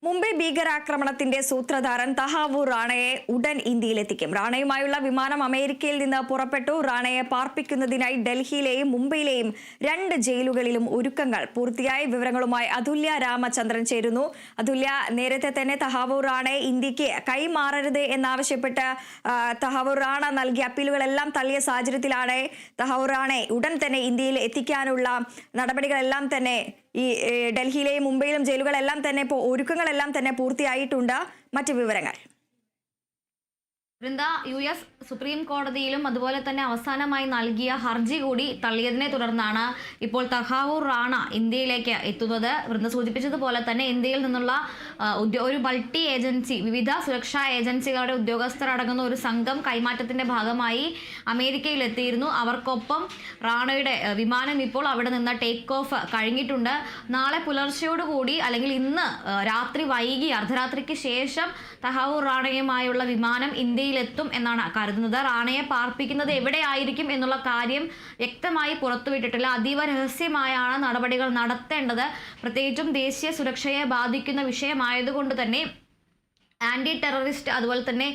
മുംബൈ ഭീകരാക്രമണത്തിന്റെ സൂത്രധാരൻ തഹാവൂർ റാണയെ ഉടൻ ഇന്ത്യയിലെത്തിക്കും. റാണയുമായുള്ള വിമാനം അമേരിക്കയിൽ നിന്ന് പുറപ്പെട്ടു. റാണയെ പാർപ്പിക്കുന്നതിനായി ഡൽഹിയിലെയും മുംബൈയിലെയും 2 ജയിലുകളിലും ഒരുക്കങ്ങൾ പൂർത്തിയായ. വിവരങ്ങളുമായി അതുല്യ രാമചന്ദ്രൻ ചേരുന്നു. അതുല്യ, നേരത്തെ തന്നെ തഹാവൂർ റാണയെ ഇന്ത്യക്ക് കൈമാറരുത് എന്നാവശ്യപ്പെട്ട് തഹാവൂർ റാണ നൽകിയ അപ്പീലുകളെല്ലാം തള്ളിയ സാഹചര്യത്തിലാണ് തഹാവൂർ റാണയെ ഉടൻ തന്നെ ഇന്ത്യയിൽ എത്തിക്കാനുള്ള നടപടികളെല്ലാം തന്നെ ഈ ഡൽഹിയിലെയും മുംബൈയിലും ജയിലുകളെല്ലാം തന്നെ ഇപ്പോൾ ഒരുക്കങ്ങളെല്ലാം തന്നെ പൂർത്തിയായിട്ടുണ്ട്. മറ്റു വിവരങ്ങൾ വൃന്ദ, US സുപ്രീം കോടതിയിലും അതുപോലെ തന്നെ അവസാനമായി നൽകിയ ഹർജി കൂടി തള്ളിയതിനെ തുടർന്നാണ് ഇപ്പോൾ തഹാവൂർ റാണ ഇന്ത്യയിലേക്ക് എത്തുന്നത്. വൃന്ദ സൂചിപ്പിച്ചതുപോലെ തന്നെ ഇന്ത്യയിൽ നിന്നുള്ള ഒരു മൾട്ടി ഏജൻസി, വിവിധ സുരക്ഷാ ഏജൻസികളുടെ ഉദ്യോഗസ്ഥരടങ്ങുന്ന ഒരു സംഘം കൈമാറ്റത്തിന്റെ ഭാഗമായി അമേരിക്കയിൽ എത്തിയിരുന്നു. അവർക്കൊപ്പം റാണയുടെ വിമാനം ഇപ്പോൾ അവിടെ നിന്ന് ടേക്ക് ഓഫ് കഴിഞ്ഞിട്ടുണ്ട്. നാളെ പുലർച്ചയോടുകൂടി അല്ലെങ്കിൽ ഇന്ന് രാത്രി വൈകി അർദ്ധരാത്രിക്ക് ശേഷം തഹാവൂർ റാണയുമായുള്ള വിമാനം ഇന്ത്യയിലെത്തും എന്നാണ് കരുതുന്നത്. റാണയെ പാർപ്പിക്കുന്നത് എവിടെയായിരിക്കും എന്നുള്ള കാര്യം വ്യക്തമായി പുറത്തുവിട്ടിട്ടില്ല. അതീവ രഹസ്യമായാണ് നടപടികൾ നടത്തേണ്ടത്. പ്രത്യേകിച്ചും ദേശീയ സുരക്ഷയെ ബാധിക്കുന്ന വിഷയമായതുകൊണ്ട് തന്നെ ആൻറ്റി ടെററിസ്റ്റ് അതുപോലെ തന്നെ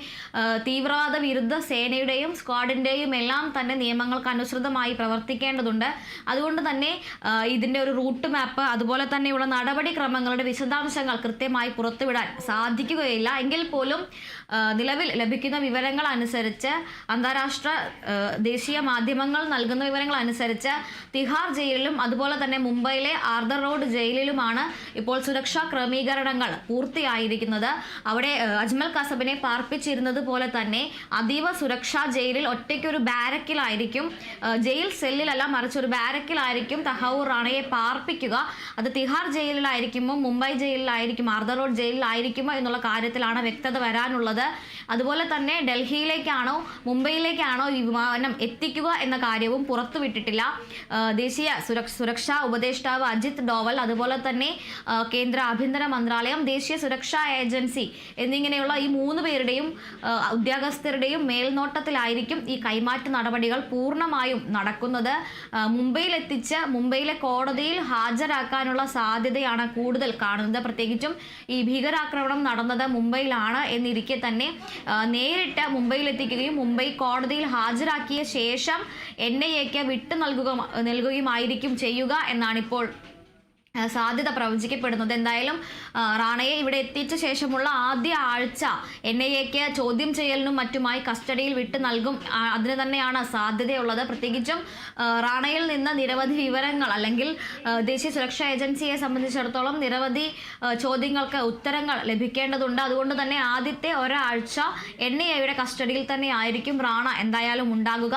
തീവ്രവാദ വിരുദ്ധ സേനയുടെയും സ്ക്വാഡിൻ്റെയും എല്ലാം തന്നെ നിയമങ്ങൾക്ക് അനുസൃതമായി പ്രവർത്തിക്കേണ്ടതുണ്ട്. അതുകൊണ്ട് തന്നെ ഇതിൻ്റെ ഒരു റൂട്ട് മാപ്പ് അതുപോലെ തന്നെയുള്ള നടപടിക്രമങ്ങളുടെ വിശദാംശങ്ങൾ കൃത്യമായി പുറത്തുവിടാൻ സാധിക്കുകയില്ല. എങ്കിൽ പോലും നിലവിൽ ലഭിക്കുന്ന വിവരങ്ങൾ അനുസരിച്ച് അന്താരാഷ്ട്ര ദേശീയ മാധ്യമങ്ങൾ നൽകുന്ന വിവരങ്ങൾ അനുസരിച്ച് തിഹാർ ജയിലിലും അതുപോലെ തന്നെ മുംബൈയിലെ ആർദർ റോഡ് ജയിലിലുമാണ് ഇപ്പോൾ സുരക്ഷാ ക്രമീകരണങ്ങൾ പൂർത്തിയായിരിക്കുന്നത്. അവിടെ അജ്മൽ കസബിനെ പാർപ്പിച്ചിരുന്നത് പോലെ തന്നെ അതീവ സുരക്ഷാ ജയിലിൽ ഒറ്റയ്ക്കൊരു ബാരക്കിലായിരിക്കും, ജയിൽ സെല്ലിലല്ല മറിച്ച് ഒരു ബാരക്കിലായിരിക്കും തഹാവൂർ റാണയെ പാർപ്പിക്കുക. അത് തിഹാർ ജയിലിലായിരിക്കുമോ മുംബൈ ജയിലിലായിരിക്കും ആർദർ റോഡ് ജയിലിലായിരിക്കുമോ എന്നുള്ള കാര്യത്തിലാണ് വ്യക്തത വരാനുള്ളത്. അതുപോലെ തന്നെ ഡൽഹിയിലേക്കാണോ മുംബൈയിലേക്കാണോ ഈ വിമാനം എത്തിക്കുക എന്ന കാര്യവും പുറത്തുവിട്ടിട്ടില്ല. ദേശീയ സുരക്ഷാ ഉപദേഷ്ടാവ് അജിത് ഡോവൽ അതുപോലെ തന്നെ കേന്ദ്ര ആഭ്യന്തര മന്ത്രാലയം, ദേശീയ സുരക്ഷാ ഏജൻസി എന്നിങ്ങനെയുള്ള ഈ 3 പേരുടെയും ഉദ്യോഗസ്ഥരുടെയും മേൽനോട്ടത്തിലായിരിക്കും ഈ കൈമാറ്റ നടപടികൾ പൂർണ്ണമായും നടക്കുന്നത്. മുംബൈയിലെത്തിച്ച് മുംബൈയിലെ കോടതിയിൽ ഹാജരാക്കാനുള്ള സാധ്യതയാണ് കൂടുതൽ കാണുന്നത്. പ്രത്യേകിച്ചും ഈ ഭീകരാക്രമണം നടന്നത് മുംബൈയിലാണ് എന്നിരിക്കെ തന്നെ നേരിട്ട് മുംബൈയിലെത്തിക്കുകയും മുംബൈ കോടതിയിൽ ഹാജരാക്കിയ ശേഷം NIAക്ക് വിട്ടു നൽകുകയുമായിരിക്കും ചെയ്യുക എന്നാണിപ്പോൾ സാധ്യത പ്രവചിക്കപ്പെടുന്നത്. എന്തായാലും റാണയെ ഇവിടെ എത്തിച്ച ശേഷമുള്ള ആദ്യ ആഴ്ച NIAക്ക് ചോദ്യം ചെയ്യലിനും മറ്റുമായി കസ്റ്റഡിയിൽ വിട്ടു നൽകും. അതിന് തന്നെയാണ് സാധ്യതയുള്ളത്. പ്രത്യേകിച്ചും റാണയിൽ നിന്ന് നിരവധി വിവരങ്ങൾ അല്ലെങ്കിൽ ദേശീയ സുരക്ഷാ ഏജൻസിയെ സംബന്ധിച്ചിടത്തോളം നിരവധി ചോദ്യങ്ങൾക്ക് ഉത്തരങ്ങൾ ലഭിക്കേണ്ടതുണ്ട്. അതുകൊണ്ട് തന്നെ ആദ്യത്തെ ഒരാഴ്ച NIAയുടെ കസ്റ്റഡിയിൽ തന്നെ ആയിരിക്കും റാണ എന്തായാലും ഉണ്ടാകുക.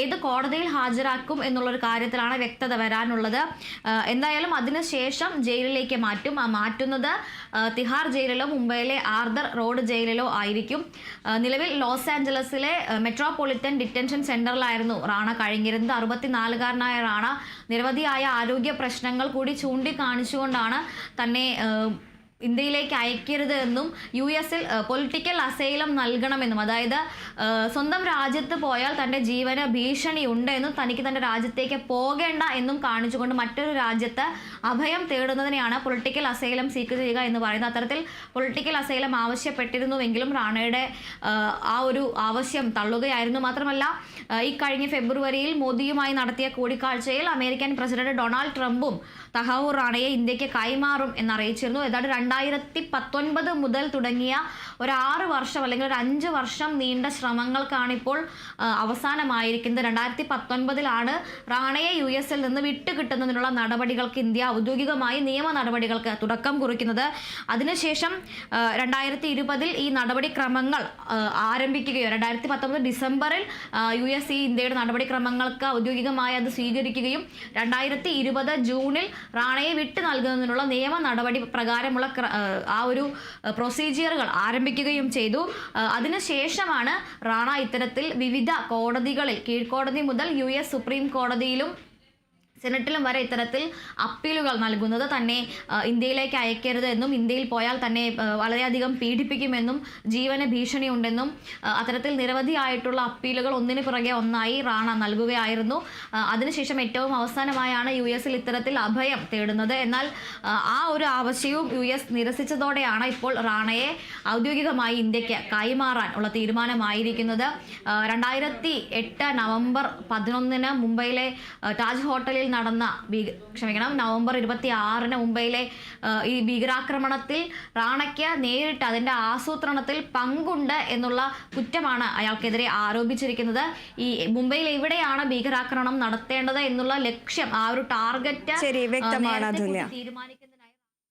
ഏത് കോടതിയിൽ ഹാജരാക്കും എന്നുള്ളൊരു കാര്യത്തിലാണ് വ്യക്തത വരാനുള്ളത്. എന്തായാലും ശേഷം ജയിലിലേക്ക് മാറ്റുന്നത് തിഹാർ ജയിലിലോ മുംബൈയിലെ ആർദർ റോഡ് ജയിലിലോ ആയിരിക്കും. നിലവിൽ ലോസ് ആഞ്ചലസിലെ മെട്രോപൊളിറ്റൻ ഡിറ്റൻഷൻ സെന്ററിലായിരുന്നു റാണ കഴിഞ്ഞിരുന്നത്. 64-കാരനായ റാണ നിരവധിയായ ആരോഗ്യ പ്രശ്നങ്ങൾ കൂടി ചൂണ്ടിക്കാണിച്ചുകൊണ്ടാണ് തന്നെ ഇന്ത്യയിലേക്ക് അയക്കരുത് എന്നും US-ൽ പൊളിറ്റിക്കൽ അസൈലം നൽകണമെന്നും, അതായത് സ്വന്തം രാജ്യത്ത് പോയാൽ തൻ്റെ ജീവന് ഭീഷണി ഉണ്ട് എന്നും തനിക്ക് തൻ്റെ രാജ്യത്തേക്ക് പോകേണ്ട എന്നും കാണിച്ചുകൊണ്ട് മറ്റൊരു രാജ്യത്ത് അഭയം തേടുന്നതിനെയാണ് പൊളിറ്റിക്കൽ അസൈലം സീക്ക് ചെയ്യുക എന്ന് പറയുന്നത്. അത്തരത്തിൽ പൊളിറ്റിക്കൽ അസൈലം ആവശ്യപ്പെട്ടിരുന്നുവെങ്കിലും റാണയുടെ ആ ഒരു ആവശ്യം തള്ളുകയായിരുന്നു. മാത്രമല്ല ഈ കഴിഞ്ഞ ഫെബ്രുവരിയിൽ മോദിയുമായി നടത്തിയ കൂടിക്കാഴ്ചയിൽ അമേരിക്കൻ പ്രസിഡന്റ് ഡൊണാൾഡ് ട്രംപും തഹാവൂർ റാണയെ ഇന്ത്യക്ക് കൈമാറും എന്നറിയിച്ചിരുന്നു. ഏതാണ്ട് 2019 മുതൽ തുടങ്ങിയ ഒരു 6 വർഷം അല്ലെങ്കിൽ ഒരു 5 വർഷം നീണ്ട ശ്രമങ്ങൾക്കാണിപ്പോൾ അവസാനമായിരിക്കുന്നത്. 2019 റാണയെ US-ൽ നിന്ന് വിട്ടുകിട്ടുന്നതിനുള്ള നടപടികൾക്ക് ഇന്ത്യ ഔദ്യോഗികമായി നിയമ നടപടികൾക്ക് തുടക്കം കുറിക്കുന്നത്. അതിനുശേഷം 2020 ഈ നടപടിക്രമങ്ങൾ ആരംഭിക്കുകയോ 2019 ഡിസംബറിൽ US ഈ ഇന്ത്യയുടെ നടപടിക്രമങ്ങൾക്ക് ഔദ്യോഗികമായി അത് സ്വീകരിക്കുകയും 2020 ജൂണിൽ റാണയെ വിട്ടു നൽകുന്നതിനുള്ള നിയമ നടപടി പ്രകാരമുള്ള ആ ഒരു പ്രൊസീജിയറുകൾ ആരംഭിക്കുകയും ചെയ്തു. അതിനുശേഷമാണ് റാണ ഇത്തരത്തിൽ വിവിധ കോടതികളിൽ, കീഴ്ക്കോടതി മുതൽ US സുപ്രീം കോടതിയിലും സെനറ്റിലും വരെ ഇത്തരത്തിൽ അപ്പീലുകൾ നൽകുന്നത് തന്നെ ഇന്ത്യയിലേക്ക് അയക്കരുത് എന്നും ഇന്ത്യയിൽ പോയാൽ തന്നെ വളരെയധികം പീഡിപ്പിക്കുമെന്നും ജീവന് ഭീഷണിയുണ്ടെന്നും അത്തരത്തിൽ നിരവധിയായിട്ടുള്ള അപ്പീലുകൾ ഒന്നിനു പുറകെ ഒന്നായി റാണ നൽകുകയായിരുന്നു. അതിനുശേഷം ഏറ്റവും അവസാനമായാണ് US ഇത്തരത്തിൽ അഭയം തേടുന്നത്. എന്നാൽ ആ ഒരു ആവശ്യവും US നിരസിച്ചതോടെയാണ് ഇപ്പോൾ റാണയെ ഔദ്യോഗികമായി ഇന്ത്യക്ക് കൈമാറാൻ ഉള്ള തീരുമാനമായിരിക്കുന്നത്. 2008 നവംബർ 11 മുംബൈയിലെ താജ് ഹോട്ടലിൽ നടന്ന നവംബർ 26 മുംബൈയിലെ ഈ ഭീകരാക്രമണത്തിൽ റാണയ്ക്ക് നേരിട്ട് അതിന്റെ ആസൂത്രണത്തിൽ പങ്കുണ്ട് എന്നുള്ള കുറ്റമാണ് അയാൾക്കെതിരെ ആരോപിച്ചിരിക്കുന്നത്. ഈ മുംബൈയിൽ എവിടെയാണ് ഭീകരാക്രമണം നടത്തേണ്ടത് എന്നുള്ള ലക്ഷ്യം, ആ ഒരു ടാർഗറ്റ് വ്യക്തമാണ് തീരുമാനിക്കുന്നത്.